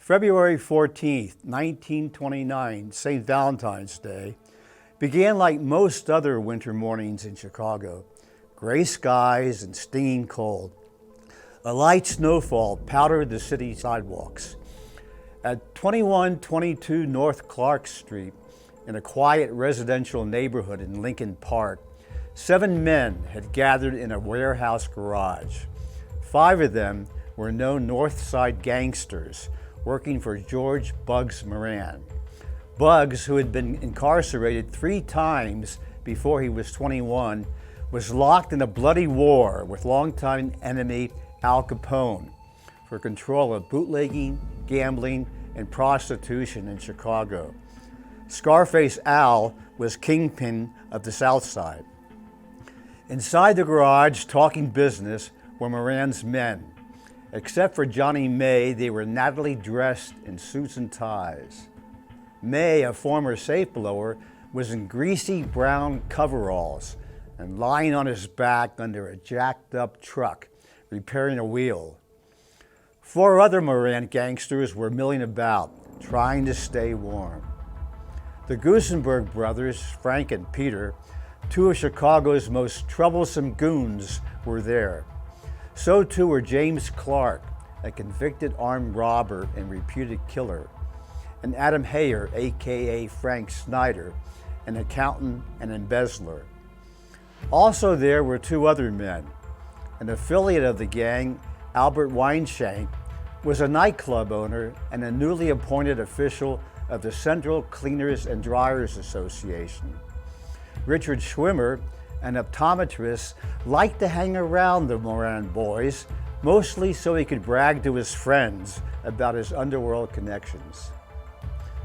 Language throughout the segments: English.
February 14th, 1929, St. Valentine's Day, began like most other winter mornings in Chicago. Gray skies and stinging cold. A light snowfall powdered the city sidewalks. At 2122 North Clark Street, in a quiet residential neighborhood in Lincoln Park, 7 men had gathered in a warehouse garage. 5 of them were known North Side gangsters working for George Bugs Moran. Bugs, who had been incarcerated 3 times before he was 21, was locked in a bloody war with longtime enemy Al Capone for control of bootlegging, gambling, and prostitution in Chicago. Scarface Al was kingpin of the South Side. Inside the garage, talking business, were Moran's men. Except for Johnny May, they were nattily dressed in suits and ties. May, a former safe blower, was in greasy brown coveralls and lying on his back under a jacked-up truck, repairing a wheel. 4 other Moran gangsters were milling about, trying to stay warm. The Gusenberg brothers, Frank and Peter, 2 of Chicago's most troublesome goons, were there. So too were James Clark, a convicted armed robber and reputed killer, and Adam Hayer, aka Frank Snyder, an accountant and embezzler. Also there were 2 other men. An affiliate of the gang, Albert Weinshank, was a nightclub owner and a newly appointed official of the Central Cleaners and Dryers Association. Richard Schwimmer, an optometrist, liked to hang around the Moran boys, mostly so he could brag to his friends about his underworld connections.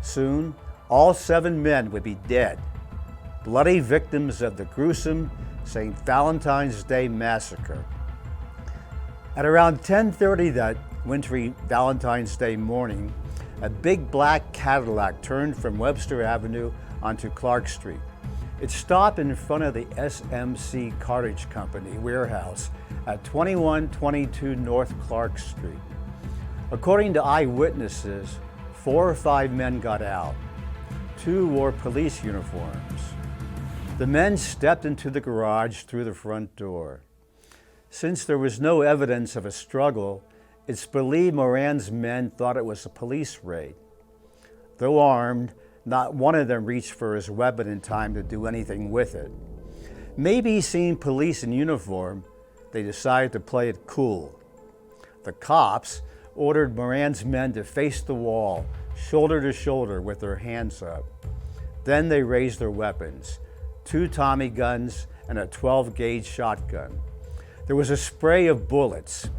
Soon, all 7 men would be dead, bloody victims of the gruesome St. Valentine's Day Massacre. At around 10:30 that wintry Valentine's Day morning, a big black Cadillac turned from Webster Avenue onto Clark Street. It stopped in front of the SMC Cartage Company warehouse at 2122 North Clark Street. According to eyewitnesses, 4 or 5 men got out. 2 wore police uniforms. The men stepped into the garage through the front door. Since there was no evidence of a struggle, it's believed Moran's men thought it was a police raid. Though armed, not one of them reached for his weapon in time to do anything with it. Maybe seeing police in uniform, they decided to play it cool. The cops ordered Moran's men to face the wall, shoulder to shoulder with their hands up. Then they raised their weapons, 2 Tommy guns and a 12-gauge shotgun. There was a spray of bullets.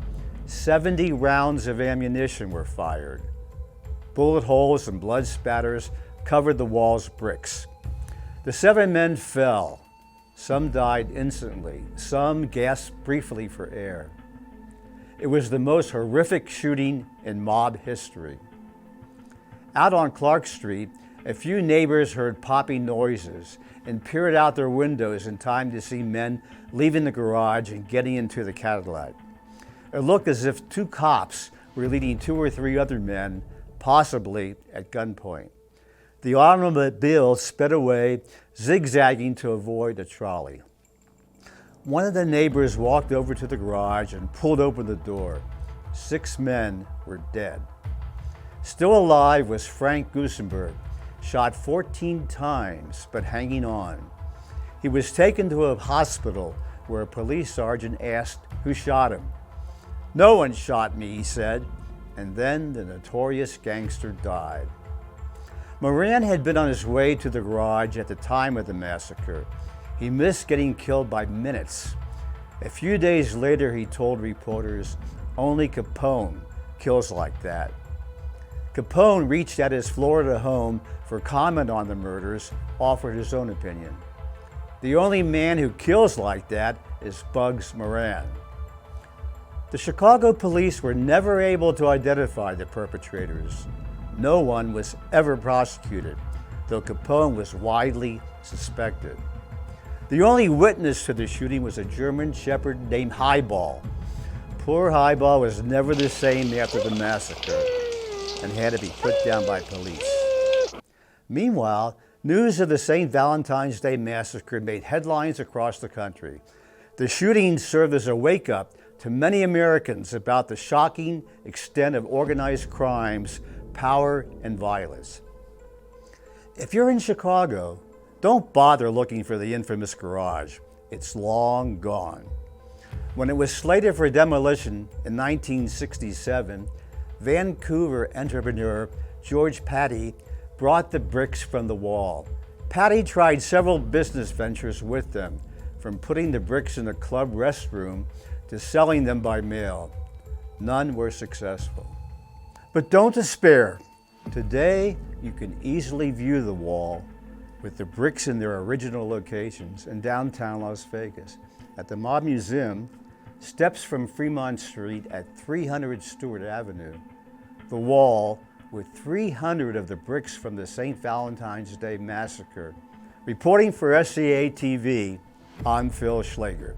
70 rounds of ammunition were fired. Bullet holes and blood spatters covered the wall's bricks. The 7 men fell. Some died instantly. Some gasped briefly for air. It was the most horrific shooting in mob history. Out on Clark Street, a few neighbors heard popping noises and peered out their windows in time to see men leaving the garage and getting into the Cadillac. It looked as if 2 cops were leading 2 or 3 other men, possibly at gunpoint. The automobile sped away, zigzagging to avoid a trolley. One of the neighbors walked over to the garage and pulled open the door. 6 men were dead. Still alive was Frank Gusenberg, shot 14 times, but hanging on. He was taken to a hospital where a police sergeant asked who shot him. "No one shot me," he said, and then the notorious gangster died. Moran had been on his way to the garage at the time of the massacre. He missed getting killed by minutes. A few days later, he told reporters, "Only Capone kills like that." Capone reached at his Florida home for comment on the murders, offered his own opinion. "The only man who kills like that is Bugs Moran." The Chicago police were never able to identify the perpetrators. No one was ever prosecuted, though Capone was widely suspected. The only witness to the shooting was a German shepherd named Highball. Poor Highball was never the same after the massacre. and had to be put down by police. Meanwhile, news of the St. Valentine's Day Massacre made headlines across the country. The shooting served as a wake-up to many Americans about the shocking extent of organized crimes, power, and violence. If you're in Chicago, don't bother looking for the infamous garage. It's long gone. When it was slated for demolition in 1967, Vancouver entrepreneur George Patty brought the bricks from the wall. Patty tried several business ventures with them, from putting the bricks in a club restroom to selling them by mail. None were successful. But don't despair. Today, you can easily view the wall with the bricks in their original locations in downtown Las Vegas. At the Mob Museum, steps from Fremont Street at 300 Stewart Avenue, the wall with 300 of the bricks from the St. Valentine's Day Massacre. Reporting for SCA-TV, I'm Phil Schlager.